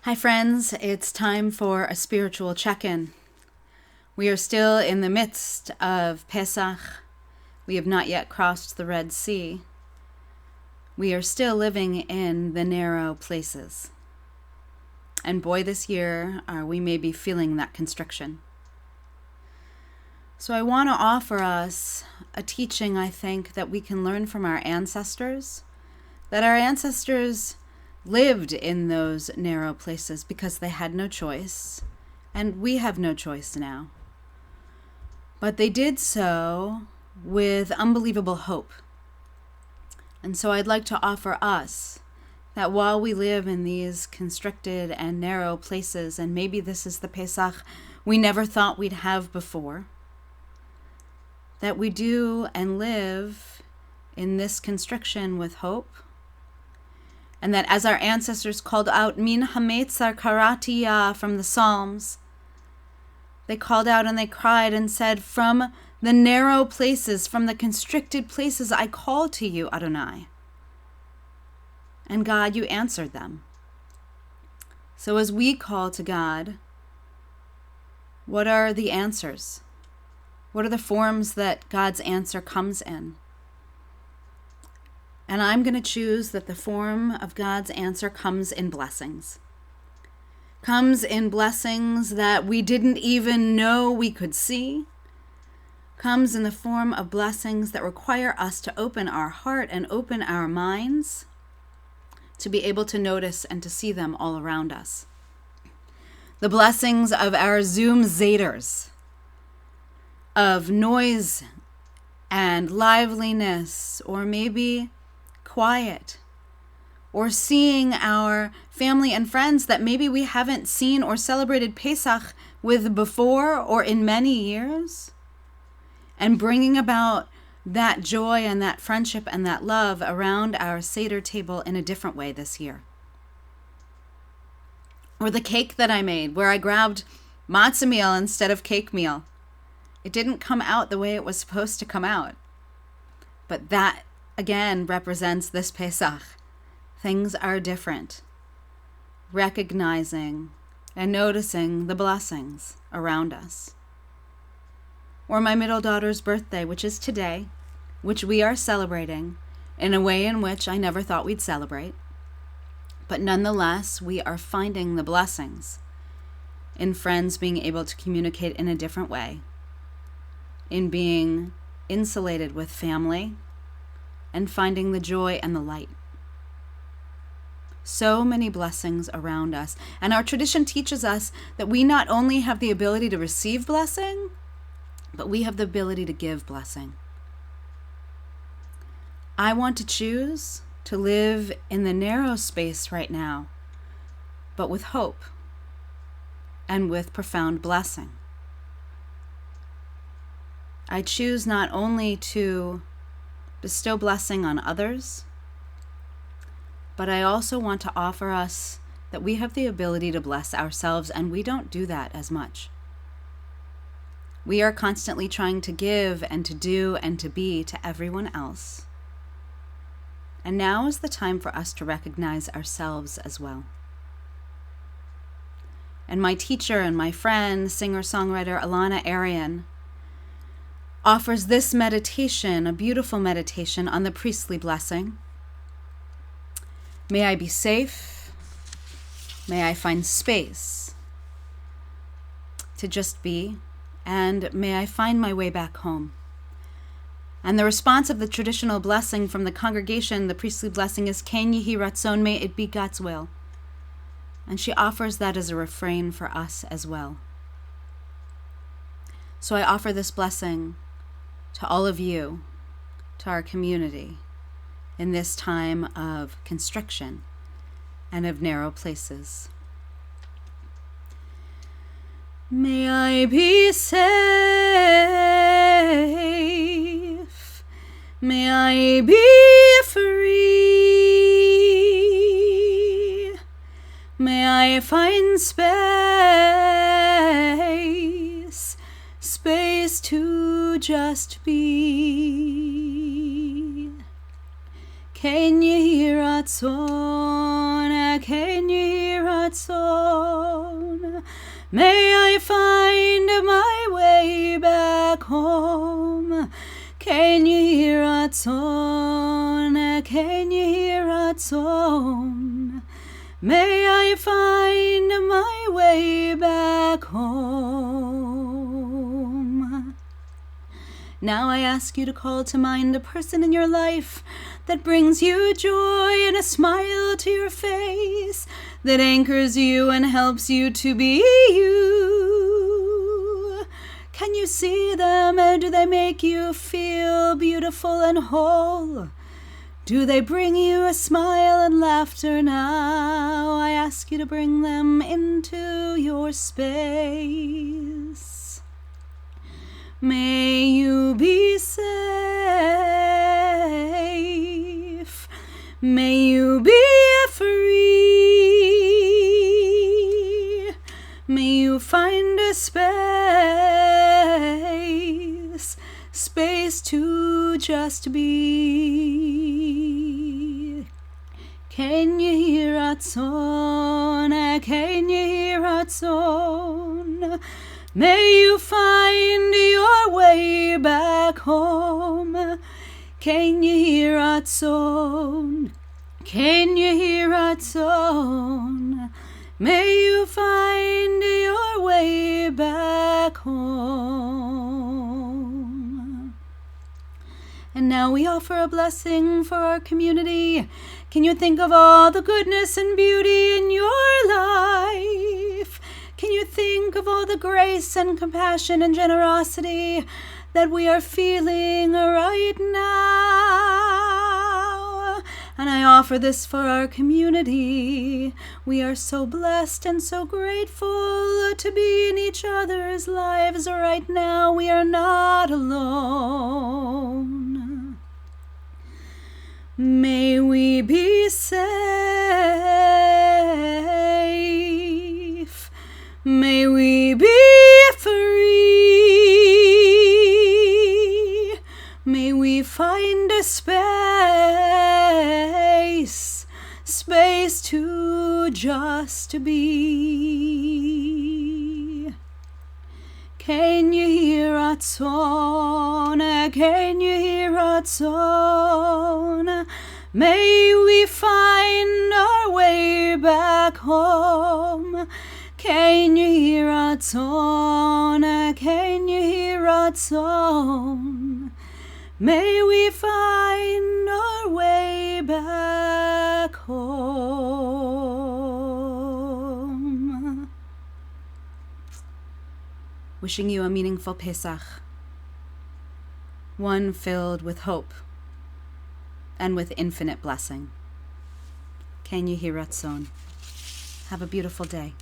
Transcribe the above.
Hi friends, it's time for a spiritual check-in. We are still in the midst of Pesach. We have not yet crossed the Red Sea. We are still living in the narrow places. And boy, this year we may be feeling that constriction. So I want to offer us a teaching, I think, that we can learn from our ancestors, that our ancestors lived in those narrow places because they had no choice, and we have no choice now. But they did so with unbelievable hope. And so I'd like to offer us that while we live in these constricted and narrow places, and maybe this is the Pesach we never thought we'd have before, that we do and live in this constriction with hope. And that as our ancestors called out, Min hametzar karatiya from the Psalms, they called out and they cried and said, from the narrow places, from the constricted places, I call to you, Adonai. And God, you answered them. So as we call to God, what are the answers? What are the forms that God's answer comes in? And I'm going to choose that the form of God's answer comes in blessings. Comes in blessings that we didn't even know we could see. Comes in the form of blessings that require us to open our heart and open our minds to be able to notice and to see them all around us. The blessings of our Zoom Zeders, of noise and liveliness, or maybe quiet, or seeing our family and friends that maybe we haven't seen or celebrated Pesach with before or in many years, and bringing about that joy and that friendship and that love around our Seder table in a different way this year. Or the cake that I made, where I grabbed matzah meal instead of cake meal. It didn't come out the way it was supposed to come out. But that, again, represents this Pesach. Things are different. Recognizing and noticing the blessings around us. Or my middle daughter's birthday, which is today, which we are celebrating in a way in which I never thought we'd celebrate. But nonetheless, we are finding the blessings in friends being able to communicate in a different way, in being insulated with family, and finding the joy and the light. So many blessings around us. And our tradition teaches us that we not only have the ability to receive blessing, but we have the ability to give blessing. I want to choose to live in the narrow space right now, but with hope and with profound blessing. I choose not only to bestow blessing on others, but I also want to offer us that we have the ability to bless ourselves, and we don't do that as much. We are constantly trying to give and to do and to be to everyone else. And now is the time for us to recognize ourselves as well. And my teacher and my friend, singer-songwriter Alana Arian, offers this meditation, a beautiful meditation on the priestly blessing. May I be safe. May I find space to just be, and may I find my way back home. And the response of the traditional blessing from the congregation, the priestly blessing, is Ken Yehi Ratzon, may it be God's will. And she offers that as a refrain for us as well. So I offer this blessing to all of you, to our community, in this time of constriction and of narrow places. May I be safe. May I be free. May I find space to just be. Ken Yehi Ratzon, Ken Yehi Ratzon. May I find my way back home. Can you hear Ratzon? Can you hear Ratzon? May I find my way back home. Now I ask you to call to mind a person in your life that brings you joy and a smile to your face, that anchors you and helps you to be you. Can you see them? Do they make you feel beautiful and whole? Do they bring you a smile and laughter now? I ask you to bring them into your space. May you be safe. May you be free. May you find a space to just be. Can you hear Ratzon? Can you hear Ratzon? May you find your way back home. Can you hear Ratzon? Can you hear Ratzon? May you find your way back home. And now we offer a blessing for our community. Can you think of all the goodness and beauty in your life? Can you think of all the grace and compassion and generosity that we are feeling right now? And I offer this for our community. We are so blessed and so grateful to be in each other's lives right now. We are not alone. May we be safe. May we be free. May we find a space to just be. Can you hear Ratzon? Can you hear Ratzon? May we find our way back home. Can you hear Ratzon? Can you hear Ratzon? May we find our way back home. Wishing you a meaningful Pesach, one filled with hope and with infinite blessing. Can you hear Ratzon? Have a beautiful day.